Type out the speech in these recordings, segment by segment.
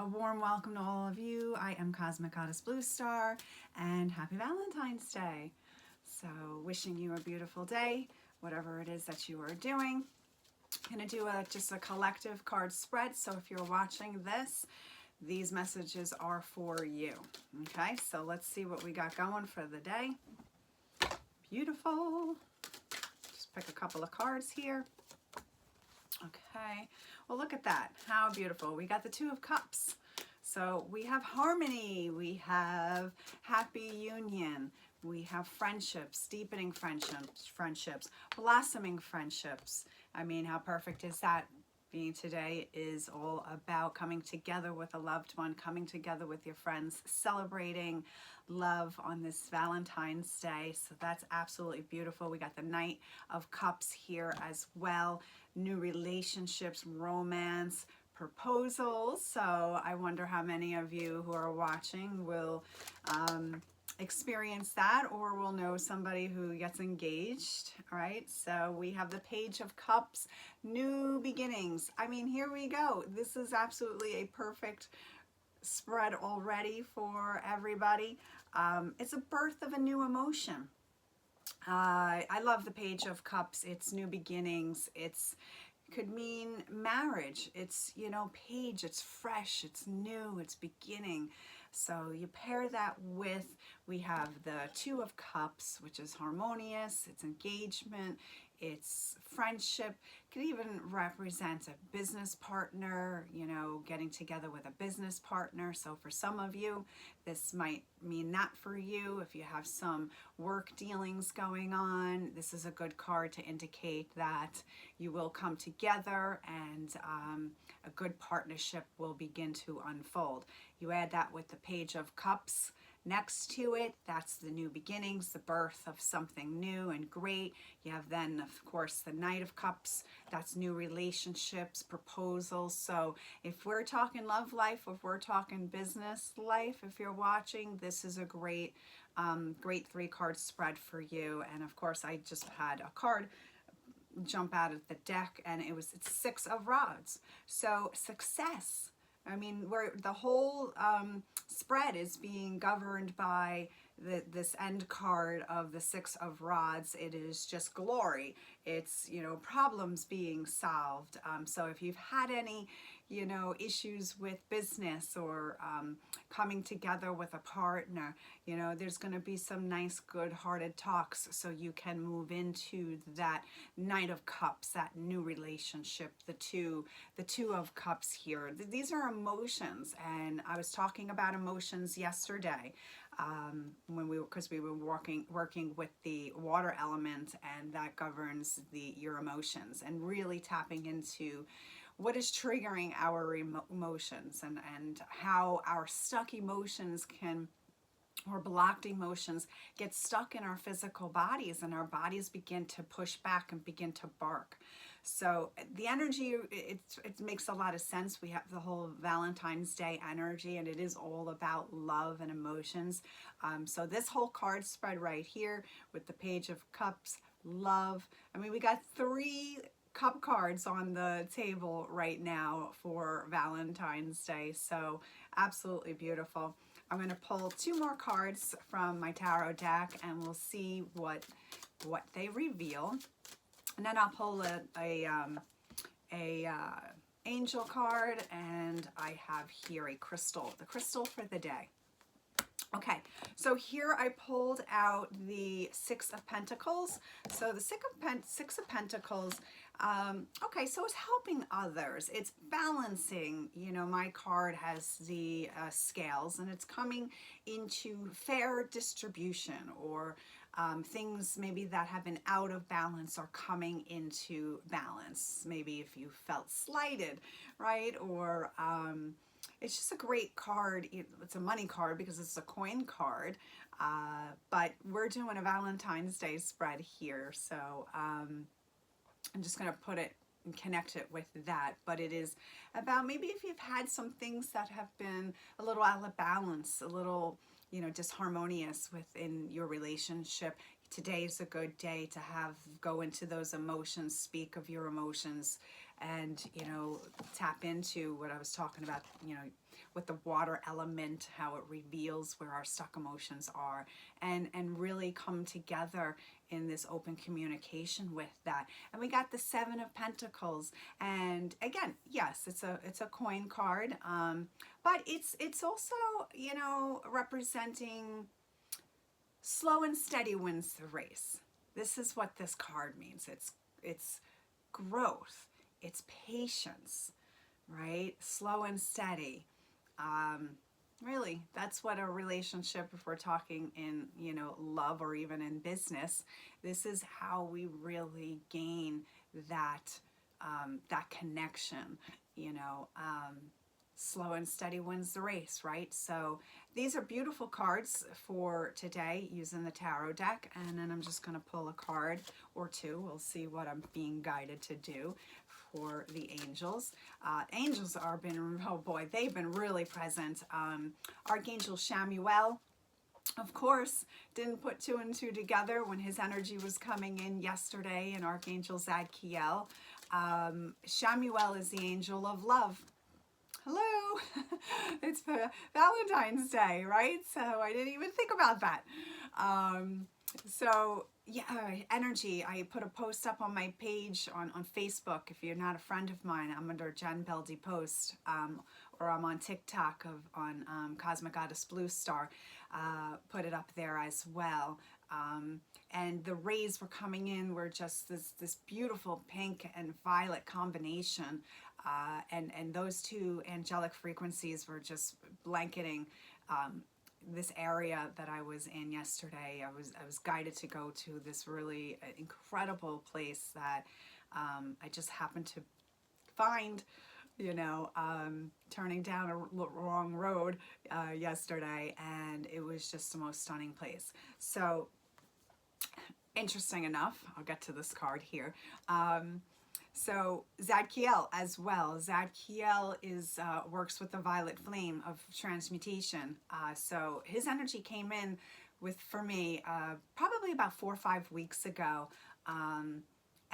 A warm welcome to all of you. I am Cosmic Goddess Blue Star, and happy Valentine's Day. So wishing you a beautiful day, whatever it is that you are doing. I'm going to do just a collective card spread. So if you're watching this, these messages are for you. Okay, so let's see what we got going for the day. Beautiful. Just pick a couple of cards here. Okay, well, look at that. How beautiful. We got the Two of Cups. So we have harmony, we have happy union, we have friendships, deepening friendships, blossoming friendships. I mean, how perfect is that? Being today is all about coming together with a loved one, coming together with your friends, celebrating love on this Valentine's Day. So that's absolutely beautiful. We got the Knight of Cups here as well. New relationships, romance, proposals. So I wonder how many of you who are watching will experience that, or will know somebody who gets engaged. All right, so we have the Page of Cups, new beginnings. I mean, here we go. This is absolutely a perfect spread already for everybody. It's a birth of a new emotion. I love the Page of Cups. It's new beginnings. Could mean marriage. It's, you know, page, it's fresh, it's new, it's beginning. So you pair that with, we have the Two of Cups, which is harmonious, it's engagement, it's friendship. It could even represent a business partner, you know, getting together with a business partner. So for some of you, this might mean that for you. If you have some work dealings going on, this is a good card to indicate that you will come together and a good partnership will begin to unfold. You add that with the Page of Cups next to it, that's the new beginnings, the birth of something new and great. You have then, of course, the Knight of Cups, that's new relationships, proposals. So if we're talking love life, if we're talking business life, if you're watching, this is a great, great 3-card spread for you. And of course, I just had a card jump out of the deck, and it's 6 of Rods. So success. I mean, where the whole spread is being governed by this end card of the 6 of Rods. It is just glory. It's, you know, problems being solved. So if you've had any, you know, issues with business or coming together with a partner, you know, there's going to be some nice, good-hearted talks so you can move into that Knight of Cups, that new relationship, the two of Cups here. These are emotions, and I was talking about emotions yesterday because we were working with the water element, and that governs your emotions, and really tapping into what is triggering our emotions and how our stuck emotions or blocked emotions get stuck in our physical bodies, and our bodies begin to push back and begin to bark. So the energy, it makes a lot of sense. We have the whole Valentine's Day energy, and it is all about love and emotions. So this whole card spread right here with the Page of Cups, love. I mean, we got 3 cup cards on the table right now for Valentine's Day. So absolutely beautiful. I'm going to pull 2 more cards from my tarot deck, and we'll see what they reveal. And then I'll pull a angel card, and I have here a crystal, the crystal for the day. Okay, so here I pulled out the 6 of Pentacles. So the 6 of Pentacles, okay, so it's helping others. It's balancing, you know, my card has the scales, and it's coming into fair distribution, or things maybe that have been out of balance are coming into balance. Maybe if you felt slighted, right? Or it's just a great card. It's a money card because it's a coin card, but we're doing a Valentine's Day spread here. So I'm just going to put it and connect it with that. But it is about maybe if you've had some things that have been a little out of balance, a little, you know, disharmonious within your relationship. Today is a good day to go into those emotions, speak of your emotions, and, you know, tap into what I was talking about, you know, with the water element, how it reveals where our stuck emotions are, and really come together in this open communication with that. And we got the Seven of Pentacles, and again, yes, it's a coin card, but it's also, you know, representing slow and steady wins the race. This is what this card means. It's growth, it's patience, right? Slow and steady. Really, that's what a relationship, if we're talking in, you know, love or even in business, this is how we really gain that that connection, you know. Slow and steady wins the race, right? So these are beautiful cards for today using the tarot deck, and then I'm just going to pull a card or two. We'll see what I'm being guided to do for the angels. Angels are been, oh boy, they've been really present. Archangel Chamuel, of course, didn't put two and two together when his energy was coming in yesterday, and Archangel Zadkiel. Chamuel is the angel of love. Hello, it's for Valentine's Day, right? So I didn't even think about that. So yeah, energy. I put a post up on my page on Facebook. If you're not a friend of mine, I'm under Jen Beldy Post, or I'm on TikTok on Cosmic Goddess Blue Star. Put it up there as well. And the rays were coming in were just this beautiful pink and violet combination. And those two angelic frequencies were just blanketing this area that I was in yesterday. I was guided to go to this really incredible place that I just happened to find, you know, turning down a wrong road yesterday, and it was just the most stunning place. So interesting enough, I'll get to this card here. So Zadkiel as well. Zadkiel is works with the violet flame of transmutation. So his energy came in with, for me, probably about 4 or 5 weeks ago.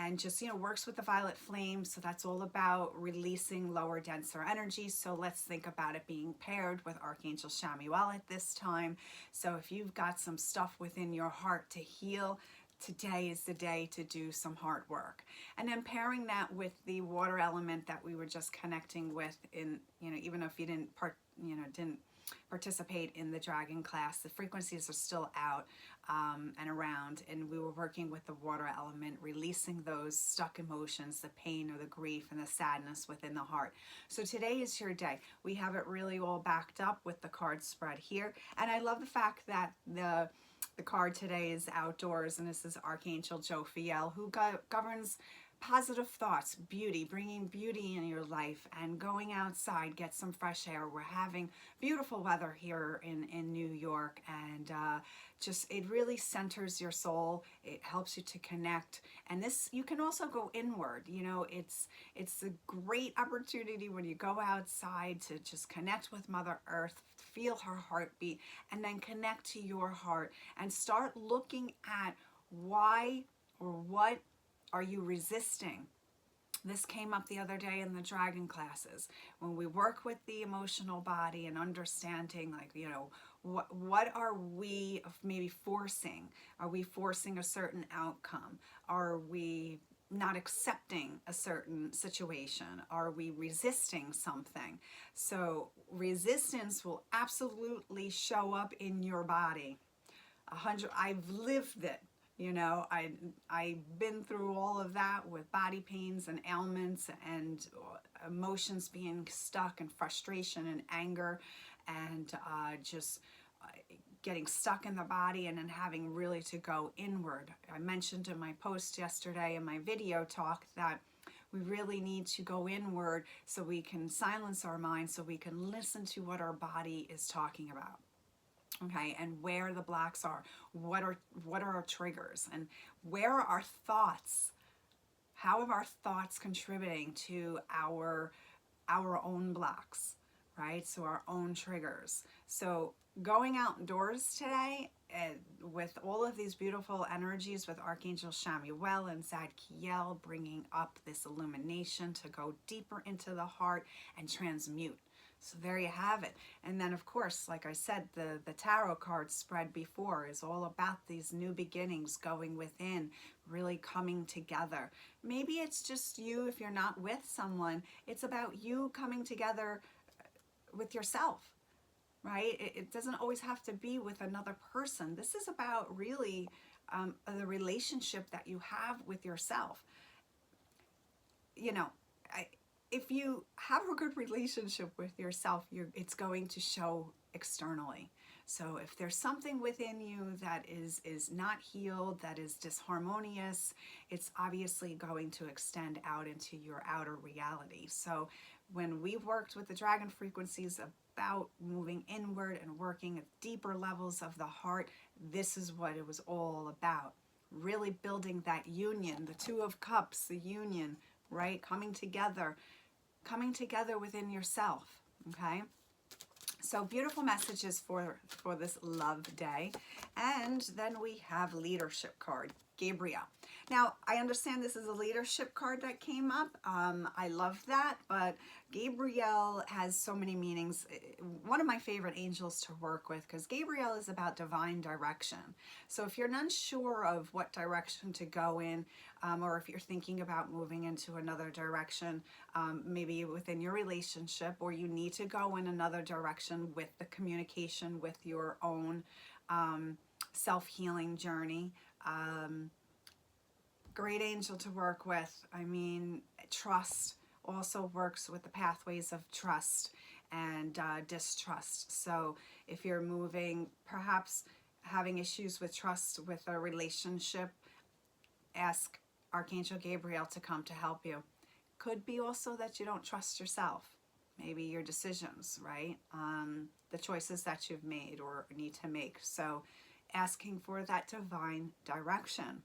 And just, you know, works with the violet flame. So that's all about releasing lower, denser energy. So let's think about it being paired with Archangel Chamuel at this time. So if you've got some stuff within your heart to heal, today is the day to do some hard work. And then pairing that with the water element that we were just connecting with in, you know, even if you didn't participate in the dragon class, the frequencies are still out and around, and we were working with the water element, releasing those stuck emotions, the pain or the grief and the sadness within the heart. So today is your day. We have it really all backed up with the card spread here, and I love the fact that the card today is outdoors, and this is Archangel Jophiel, who governs positive thoughts, beauty, bringing beauty in your life, and going outside, get some fresh air. We're having beautiful weather here in New York, and just it really centers your soul. It helps you to connect, and this, you can also go inward. You know, it's a great opportunity when you go outside to just connect with Mother Earth, feel her heartbeat, and then connect to your heart and start looking at why or what are you resisting. This came up the other day in the dragon classes when we work with the emotional body and understanding, like, you know, what are we maybe forcing? Are we forcing a certain outcome? Are we not accepting a certain situation? Are we resisting something? So resistance will absolutely show up in your body. I've lived it. You know, I've been through all of that with body pains and ailments and emotions being stuck and frustration and anger and just getting stuck in the body, and then having really to go inward. I mentioned in my post yesterday in my video talk that we really need to go inward so we can silence our mind, so we can listen to what our body is talking about. Okay, and where the blocks are, what are our triggers, and where are our thoughts? How are our thoughts contributing to our own blocks, right? So our own triggers. So going outdoors today with all of these beautiful energies with Archangel Chamuel and Zadkiel bringing up this illumination to go deeper into the heart and transmute. So there you have it. And then, of course, like I said, the tarot card spread before is all about these new beginnings, going within, really coming together. Maybe it's just you, if you're not with someone, it's about you coming together with yourself, right? It doesn't always have to be with another person. This is about really the relationship that you have with yourself. You know, if you have a good relationship with yourself, it's going to show externally. So if there's something within you that is not healed, that is disharmonious, it's obviously going to extend out into your outer reality. So when we've worked with the dragon frequencies about moving inward and working at deeper levels of the heart, this is what it was all about. Really building that union, the Two of Cups, the union, right? Coming together within yourself, okay? So beautiful messages for this love day. And then we have leadership card, Gabriel. Now, I understand this is a leadership card that came up. I love that, but Gabriel has so many meanings. One of my favorite angels to work with, because Gabriel is about divine direction. So if you're unsure of what direction to go in, or if you're thinking about moving into another direction, maybe within your relationship, or you need to go in another direction with the communication with your own self-healing journey, great angel to work with. I mean, trust also works with the pathways of trust and distrust. So if you're moving, perhaps having issues with trust with a relationship, ask Archangel Gabriel to come to help you. Could be also that you don't trust yourself. Maybe your decisions, right? The choices that you've made or need to make. So asking for that divine direction.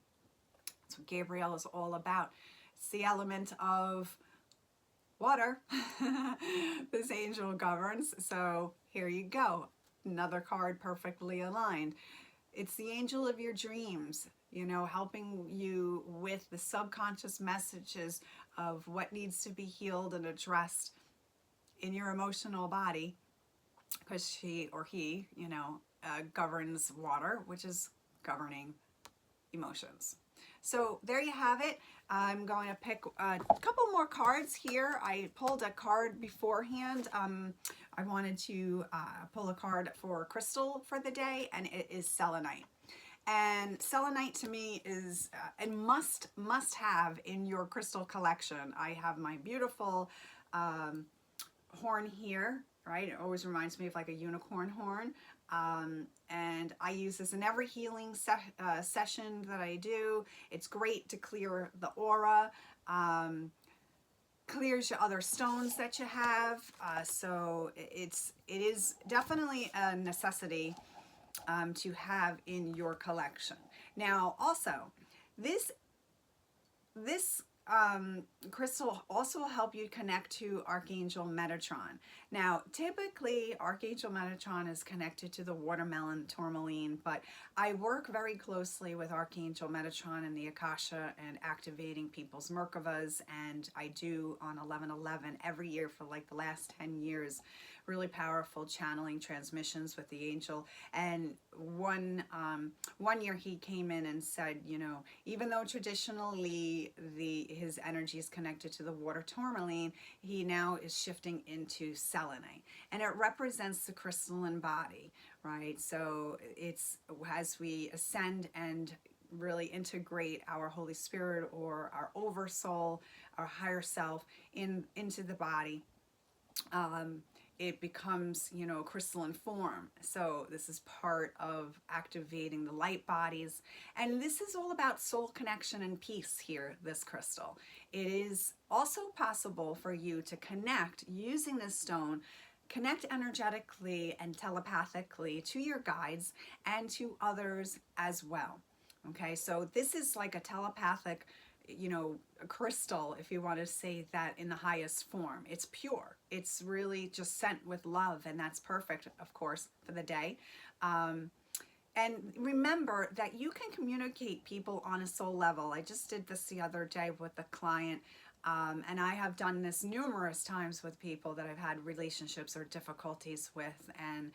That's what Gabriel is all about. It's the element of water this angel governs. So here you go. Another card perfectly aligned. It's the angel of your dreams, you know, helping you with the subconscious messages of what needs to be healed and addressed in your emotional body, because she or he, you know, governs water, which is governing emotions. So there you have it. I'm going to pick a couple more cards here. I pulled a card beforehand. I wanted to pull a card for crystal for the day, and it is selenite. And selenite to me is a must have in your crystal collection. I have my beautiful horn here, right? It always reminds me of like a unicorn horn. And I use this in every healing session that I do. It's great to clear the aura, clears your other stones that you have. So it is definitely a necessity to have in your collection. Now, also, this crystal also will help you connect to Archangel Metatron. Now, typically, Archangel Metatron is connected to the watermelon tourmaline, but I work very closely with Archangel Metatron in the Akasha and activating people's Merkavas, and I do on 11/11 every year for like the last 10 years, really powerful channeling transmissions with the angel. And one year he came in and said, you know, even though traditionally his energy is connected to the water tourmaline, he now is shifting into selenite, and it represents the crystalline body, right? So it's as we ascend and really integrate our Holy Spirit or our oversoul, our higher self into the body, it becomes, you know, crystalline form. So this is part of activating the light bodies. And this is all about soul connection and peace here, this crystal. It is also possible for you to connect using this stone, connect energetically and telepathically to your guides and to others as well. Okay, so this is like a telepathic you know, a crystal, if you want to say that in the highest form. It's pure. It's really just sent with love, and that's perfect, of course, for the day. And remember that you can communicate people on a soul level. I just did this the other day with a client, and I have done this numerous times with people that I've had relationships or difficulties with, and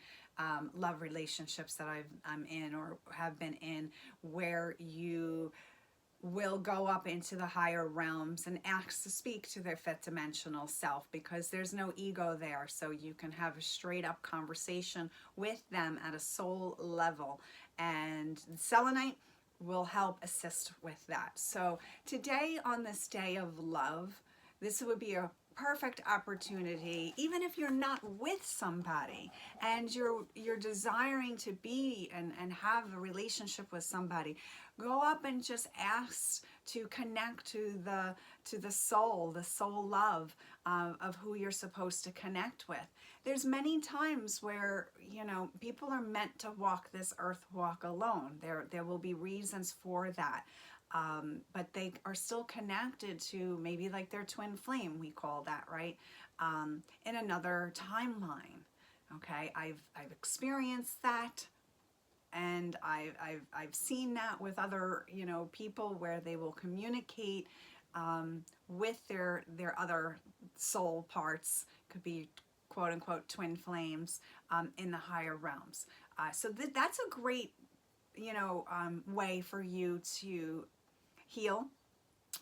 love relationships that I'm in or have been in, where you will go up into the higher realms and ask to speak to their fifth dimensional self, because there's no ego there, so you can have a straight up conversation with them at a soul level, and selenite will help assist with that. So today, on this day of love, this would be a perfect opportunity, even if you're not with somebody and you're desiring to be and have a relationship with somebody, go up and just ask to connect to the soul love of who you're supposed to connect with. There's many times where, you know, people are meant to walk this earth walk alone. There will be reasons for that. But they are still connected to maybe like their twin flame, we call that, right? In another timeline. Okay, I've experienced that, and I've seen that with other, you know, people, where they will communicate with their other soul parts. Could be quote unquote twin flames in the higher realms. So that's a great, you know, way for you to heal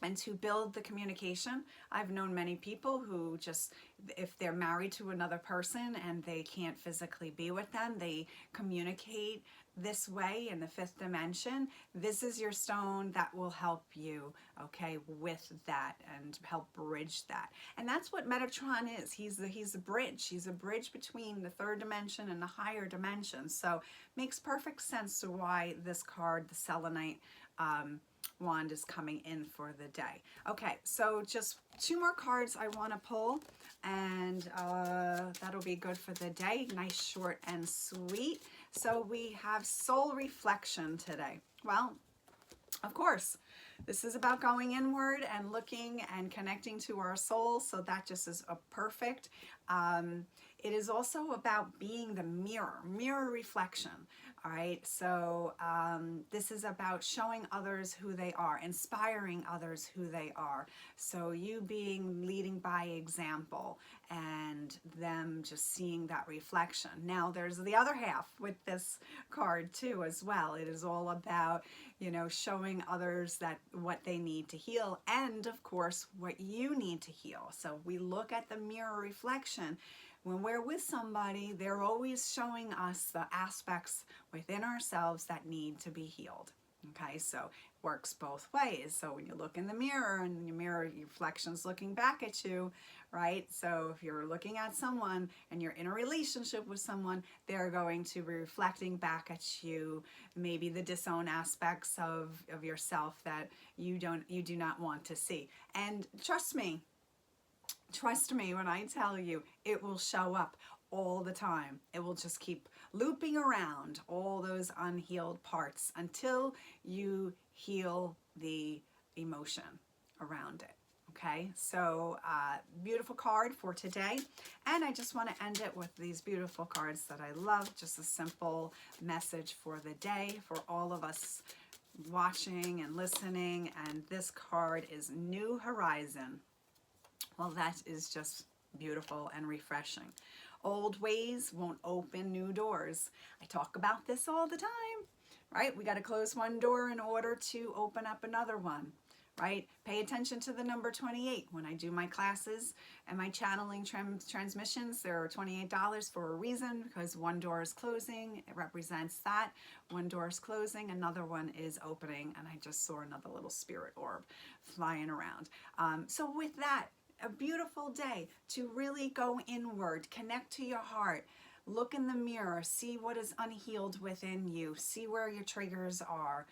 and to build the communication. I've known many people who just, if they're married to another person and they can't physically be with them, they communicate this way in the fifth dimension. This is your stone that will help you, okay, with that and help bridge that. And that's what Metatron is. He's a bridge. He's a bridge between the third dimension and the higher dimension. So makes perfect sense to why this card, the selenite wand, is coming in for the day. Okay, so just 2 more cards I want to pull, and that'll be good for the day. Nice, short, and sweet. So we have soul reflection today. Well, of course, this is about going inward and looking and connecting to our soul, so that just is a perfect. It is also about being the mirror reflection. All right, so this is about showing others who they are, inspiring others who they are. So you leading by example, and them just seeing that reflection. Now there's the other half with this card too as well. It is all about, you know, showing others that what they need to heal, and of course what you need to heal. So we look at the mirror reflection. When we're with somebody, they're always showing us the aspects within ourselves that need to be healed. Okay, so it works both ways. So when you look in the mirror and your mirror reflection's looking back at you, right? So if you're looking at someone and you're in a relationship with someone, they're going to be reflecting back at you maybe the disown aspects of yourself that you do not want to see. And trust me when I tell you, it will show up all the time. It will just keep looping around all those unhealed parts until you heal the emotion around it. Okay, so beautiful card for today. And I just want to end it with these beautiful cards that I love. Just a simple message for the day for all of us watching and listening. And this card is New Horizon. Well, that is just beautiful and refreshing. Old ways won't open new doors. I talk about this all the time, right? We got to close one door in order to open up another one, right? Pay attention to the number 28. When I do my classes and my channeling transmissions, there are $28 for a reason, because one door is closing. It represents that. One door is closing, another one is opening, and I just saw another little spirit orb flying around. So with that, a beautiful day to really go inward, connect to your heart, look in the mirror, see what is unhealed within you, see where your triggers are.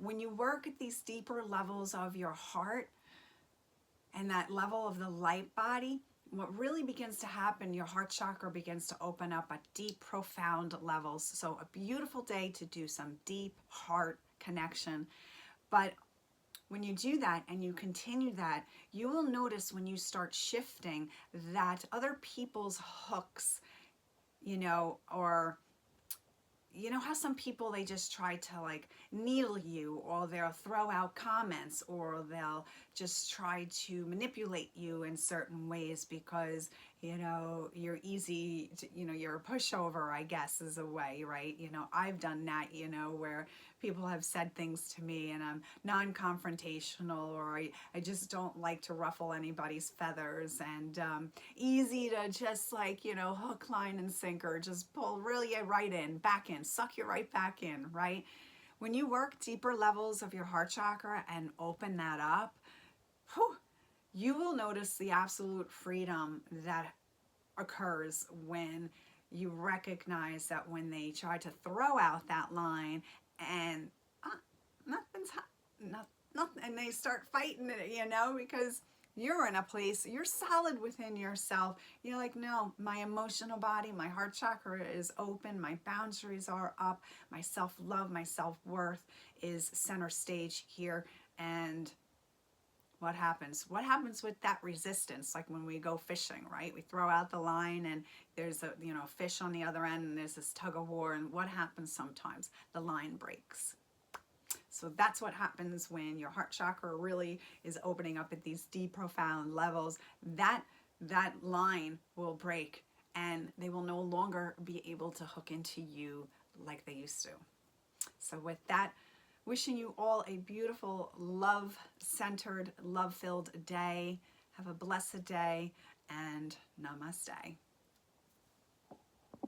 When you work at these deeper levels of your heart and that level of the light body, what really begins to happen, your heart chakra begins to open up at deep, profound levels. So a beautiful day to do some deep heart connection. But when you do that and you continue that, you will notice when you start shifting that other people's hooks, you know, or you know how some people, they just try to like needle you, or they'll throw out comments, or they'll just try to manipulate you in certain ways because, you know, you're easy to, you know, you're a pushover, I guess is a way, right? You know, I've done that, you know, where people have said things to me and I'm non-confrontational, or I just don't like to ruffle anybody's feathers, and easy to just like, you know, hook, line, and sinker, just pull really right in, back in, suck you right back in, right? When you work deeper levels of your heart chakra and open that up, whew, you will notice the absolute freedom that occurs when you recognize that when they try to throw out that line and nothing's nothing, and they start fighting it, you know, because you're in a place, you're solid within yourself. You're like, no, my emotional body, my heart chakra is open, my boundaries are up, my self-love, my self-worth is center stage here. And what happens? What happens with that resistance? Like when we go fishing, right? We throw out the line and there's a, you know, fish on the other end, and there's this tug of war, and what happens sometimes? The line breaks. So that's what happens when your heart chakra really is opening up at these deep, profound levels. That line will break, and they will no longer be able to hook into you like they used to. So with that, wishing you all a beautiful, love-centered, love-filled day. Have a blessed day, and namaste.